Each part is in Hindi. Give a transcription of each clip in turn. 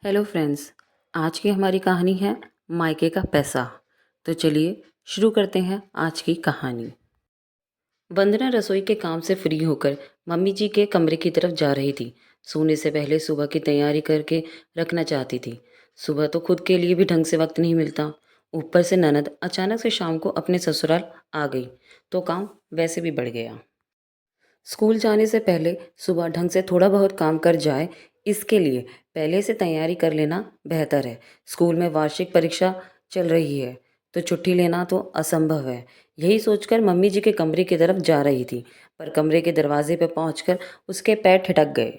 Hello friends. आज की हमारी कहानी है मायके का पैसा। तो चलिए शुरू करते हैं आज की कहानी। वंदना रसोई के काम से फ्री होकर मम्मी जी के कमरे की तरफ जा रही थी। सोने से पहले सुबह की तैयारी करके रखना चाहती थी। सुबह तो खुद के लिए भी ढंग से वक्त नहीं मिलता, ऊपर से ननद अचानक से शाम को अपने ससुराल आ गई तो काम वैसे भी बढ़ गया। स्कूल जाने से पहले सुबह ढंग से थोड़ा बहुत काम कर जाए, इसके लिए पहले से तैयारी कर लेना बेहतर है। स्कूल में वार्षिक परीक्षा चल रही है तो छुट्टी लेना तो असंभव है। यही सोचकर मम्मी जी के कमरे की तरफ जा रही थी, पर कमरे के दरवाजे पर पहुंचकर उसके पैर ठिठक गए।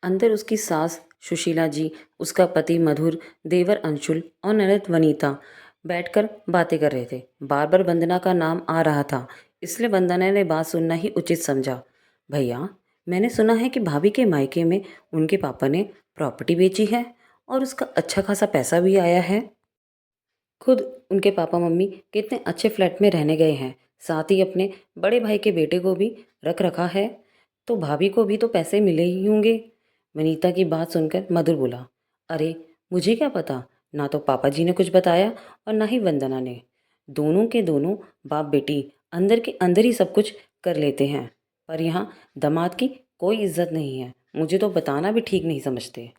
अंदर उसकी सास सुशीला जी, उसका पति मधुर, देवर अंशुल और ननद वनीता बैठकर बातें कर रहे थे। बार बार वंदना का नाम आ रहा था, इसलिए वंदना ने बात सुनना ही उचित समझा। भैया, मैंने सुना है कि भाभी के मायके में उनके पापा ने प्रॉपर्टी बेची है और उसका अच्छा खासा पैसा भी आया है। खुद उनके पापा मम्मी कितने अच्छे फ्लैट में रहने गए हैं, साथ ही अपने बड़े भाई के बेटे को भी रख रखा है, तो भाभी को भी तो पैसे मिले ही होंगे। वनीता की बात सुनकर मधुर बोला, अरे मुझे क्या पता, ना तो पापा जी ने कुछ बताया और ना ही वंदना ने। दोनों के दोनों बाप बेटी अंदर के अंदर ही सब कुछ कर लेते हैं, पर यहाँ दामाद की कोई इज्जत नहीं है, मुझे तो बताना भी ठीक नहीं समझते।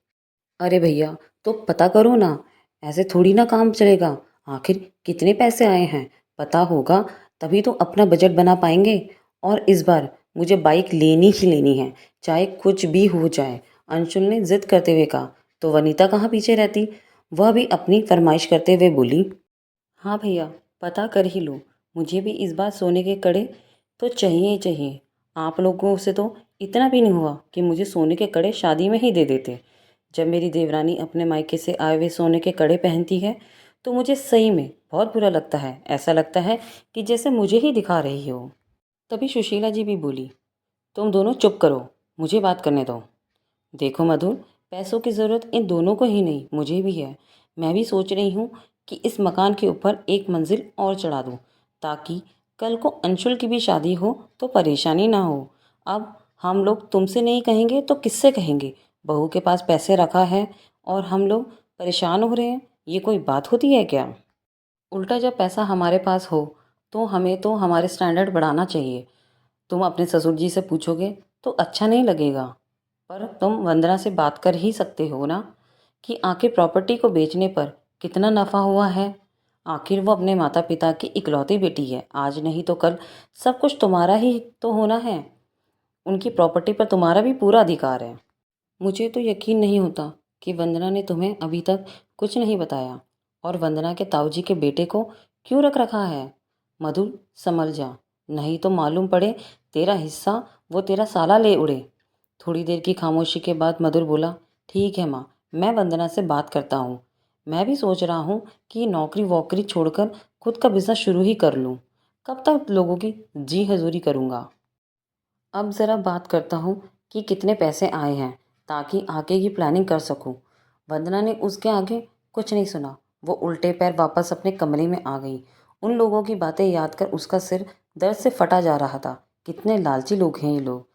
अरे भैया, तो पता करो ना, ऐसे थोड़ी ना काम चलेगा। आखिर कितने पैसे आए हैं पता होगा, तभी तो अपना बजट बना पाएंगे। और इस बार मुझे बाइक लेनी ही लेनी है, चाहे कुछ भी हो जाए, अंशुल ने जिद करते हुए कहा। तो वनीता कहाँ पीछे रहती, वह भी अपनी फरमाइश करते हुए बोली, हाँ भैया, पता कर ही लो, मुझे भी इस बार सोने के कड़े तो चाहिए ही चाहिए। आप लोगों से तो इतना भी नहीं हुआ कि मुझे सोने के कड़े शादी में ही दे देते। जब मेरी देवरानी अपने मायके से आए हुए सोने के कड़े पहनती है तो मुझे सही में बहुत बुरा लगता है। ऐसा लगता है कि जैसे मुझे ही दिखा रही हो। तभी सुशीला जी भी बोली, तुम दोनों चुप करो, मुझे बात करने दो। देखो मधु, पैसों की ज़रूरत इन दोनों को ही नहीं, मुझे भी है। मैं भी सोच रही हूँ कि इस मकान के ऊपर एक मंजिल और चढ़ा दूँ, ताकि कल को अंशुल की भी शादी हो तो परेशानी ना हो। अब हम लोग तुमसे नहीं कहेंगे तो किससे कहेंगे? बहू के पास पैसे रखा है और हम लोग परेशान हो रहे हैं, ये कोई बात होती है क्या? उल्टा जब पैसा हमारे पास हो तो हमें तो हमारे स्टैंडर्ड बढ़ाना चाहिए। तुम अपने ससुर जी से पूछोगे तो अच्छा नहीं लगेगा, पर तुम वंदना से बात कर ही सकते हो ना, कि आखिर प्रॉपर्टी को बेचने पर कितना नफ़ा हुआ है। आखिर वो अपने माता पिता की इकलौती बेटी है, आज नहीं तो कल सब कुछ तुम्हारा ही तो होना है। उनकी प्रॉपर्टी पर तुम्हारा भी पूरा अधिकार है। मुझे तो यकीन नहीं होता कि वंदना ने तुम्हें अभी तक कुछ नहीं बताया, और वंदना के ताऊजी के बेटे को क्यों रख रखा है। मधु, संभल जा, नहीं तो मालूम पड़े तेरा हिस्सा वो तेरा साला ले उड़े। थोड़ी देर की खामोशी के बाद मधुर बोला, ठीक है माँ, मैं वंदना से बात करता हूँ। मैं भी सोच रहा हूँ कि नौकरी वोकरी छोड़कर खुद का बिजनेस शुरू ही कर लूँ। कब तक लोगों की जी हजूरी करूँगा। अब ज़रा बात करता हूँ कि कितने पैसे आए हैं, ताकि आगे की प्लानिंग कर सकूँ। वंदना ने उसके आगे कुछ नहीं सुना, वो उल्टे पैर वापस अपने कमरे में आ गई। उन लोगों की बातें याद कर उसका सिर दर्द से फटा जा रहा था। कितने लालची लोग हैं ये लोग,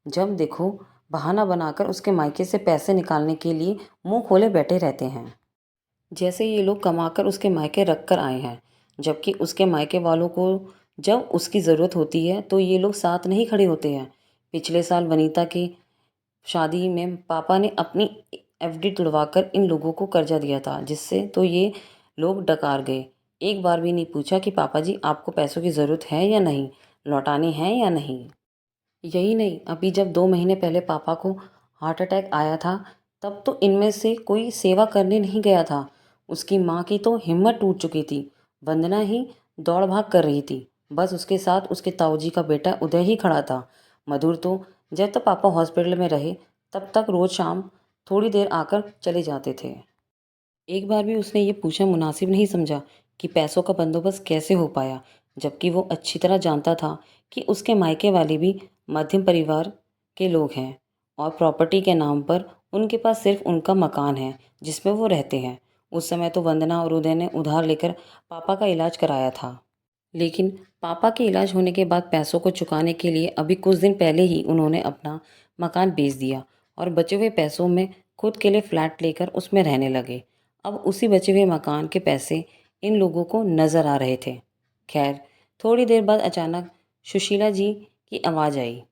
जब देखो बहाना बनाकर उसके मायके से पैसे निकालने के लिए मुंह खोले बैठे रहते हैं। जैसे ये लोग कमाकर उसके मायके रख कर आए हैं, जबकि उसके मायके वालों को जब उसकी ज़रूरत होती है तो ये लोग साथ नहीं खड़े होते हैं। पिछले साल वनीता की शादी में पापा ने अपनी एफडी तुड़वाकर इन लोगों को कर्जा दिया था, जिससे तो ये लोग डकार गए। एक बार भी नहीं पूछा कि पापा जी आपको पैसों की ज़रूरत है या नहीं, लौटाने हैं या नहीं। यही नहीं, अभी जब 2 महीने पहले पापा को हार्ट अटैक आया था, तब तो इनमें से कोई सेवा करने नहीं गया था। उसकी माँ की तो हिम्मत टूट चुकी थी। वंदना ही दौड़ भाग कर रही थी, बस उसके साथ उसके ताऊजी का बेटा उदय ही खड़ा था। मधुर तो जब तक पापा हॉस्पिटल में रहे तब तक रोज़ शाम थोड़ी देर आकर चले जाते थे। एक बार भी उसने ये पूछना मुनासिब नहीं समझा कि पैसों का बंदोबस्त कैसे हो पाया, जबकि वो अच्छी तरह जानता था कि उसके मायके वाले भी मध्यम परिवार के लोग हैं और प्रॉपर्टी के नाम पर उनके पास सिर्फ उनका मकान है जिसमें वो रहते हैं। उस समय तो वंदना और उदय ने उधार लेकर पापा का इलाज कराया था, लेकिन पापा के इलाज होने के बाद पैसों को चुकाने के लिए अभी कुछ दिन पहले ही उन्होंने अपना मकान बेच दिया और बचे हुए पैसों में खुद के लिए फ्लैट लेकर उसमें रहने लगे। अब उसी बचे हुए मकान के पैसे इन लोगों को नज़र आ रहे थे। खैर, थोड़ी देर बाद अचानक सुशीला जी की आवाज़ आई,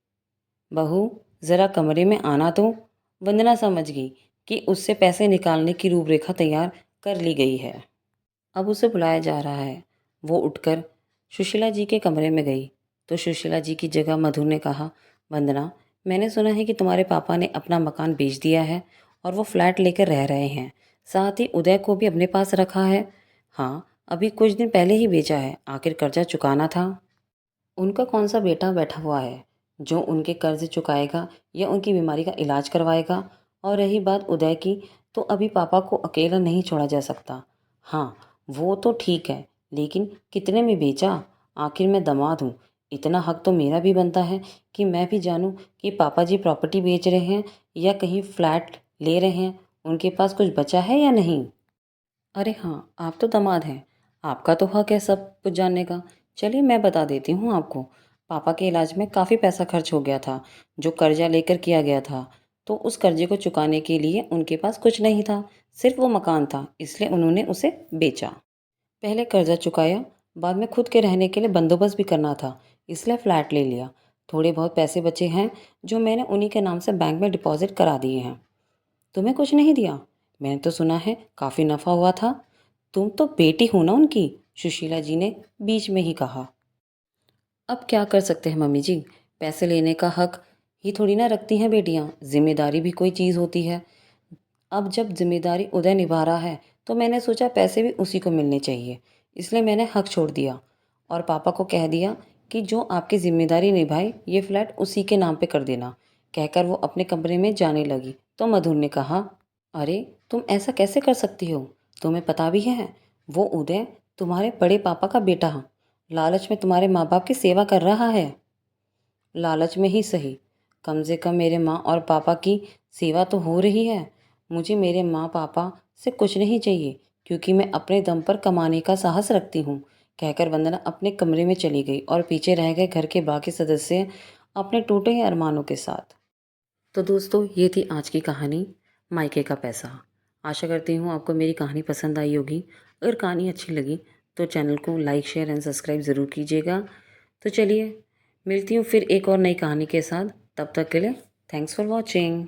बहू ज़रा कमरे में आना तो। वंदना समझ गई कि उससे पैसे निकालने की रूपरेखा तैयार कर ली गई है। अब उसे बुलाया जा रहा है। वो उठकर सुशीला जी के कमरे में गई तो सुशीला जी की जगह मधु ने कहा, वंदना, मैंने सुना है कि तुम्हारे पापा ने अपना मकान बेच दिया है और वो फ्लैट लेकर रह रहे हैं। साथ ही उदय को भी अपने पास रखा है। हाँ, अभी कुछ दिन पहले ही बेचा है, आखिर कर्जा चुकाना था। उनका कौन सा बेटा बैठा हुआ है जो उनके कर्ज चुकाएगा या उनकी बीमारी का इलाज करवाएगा। और रही बात उदय की, तो अभी पापा को अकेला नहीं छोड़ा जा सकता। हाँ, वो तो ठीक है, लेकिन कितने में बेचा? आखिर मैं दामाद हूँ, इतना हक तो मेरा भी बनता है कि मैं भी जानूँ कि पापा जी प्रॉपर्टी बेच रहे हैं या कहीं फ्लैट ले रहे हैं, उनके पास कुछ बचा है या नहीं। अरे हाँ, आप तो दामाद हैं, आपका तो हक है सब कुछ जानने का। चलिए मैं बता देती हूँ आपको। पापा के इलाज में काफ़ी पैसा खर्च हो गया था, जो कर्जा लेकर किया गया था। तो उस कर्जे को चुकाने के लिए उनके पास कुछ नहीं था, सिर्फ वो मकान था, इसलिए उन्होंने उसे बेचा। पहले कर्जा चुकाया, बाद में खुद के रहने के लिए बंदोबस्त भी करना था, इसलिए फ्लैट ले लिया। थोड़े बहुत पैसे बचे हैं जो मैंने उन्हीं के नाम से बैंक में डिपॉजिट करा दिए हैं। तुम्हें कुछ नहीं दिया? मैंने तो सुना है काफ़ी नफ़ा हुआ था। तुम तो बेटी हो ना उनकी, सुशीला जी ने बीच में ही कहा। अब क्या कर सकते हैं मम्मी जी, पैसे लेने का हक ही थोड़ी ना रखती हैं बेटियां, जिम्मेदारी भी कोई चीज़ होती है। अब जब जिम्मेदारी उदय निभा रहा है तो मैंने सोचा पैसे भी उसी को मिलने चाहिए, इसलिए मैंने हक छोड़ दिया और पापा को कह दिया कि जो आपकी जिम्मेदारी निभाए ये फ्लैट उसी के नाम पे कर देना। कहकर वो अपने कमरे में जाने लगी तो मधुर ने कहा, अरे तुम ऐसा कैसे कर सकती हो? तुम्हें पता भी है वो उदय तुम्हारे बड़े पापा का बेटा है, लालच में तुम्हारे माँ बाप की सेवा कर रहा है। लालच में ही सही, कम से कम मेरे माँ और पापा की सेवा तो हो रही है। मुझे मेरे माँ पापा से कुछ नहीं चाहिए, क्योंकि मैं अपने दम पर कमाने का साहस रखती हूँ। कहकर वंदना अपने कमरे में चली गई और पीछे रह गए घर के बाकी सदस्य अपने टूटे हुए अरमानों के साथ। तो दोस्तों, ये थी आज की कहानी, मायके का पैसा। आशा करती हूँ आपको मेरी कहानी पसंद आई होगी। अगर कहानी अच्छी लगी तो चैनल को लाइक शेयर एंड सब्सक्राइब ज़रूर कीजिएगा। तो चलिए मिलती हूँ फिर एक और नई कहानी के साथ। तब तक के लिए थैंक्स फॉर वॉचिंग।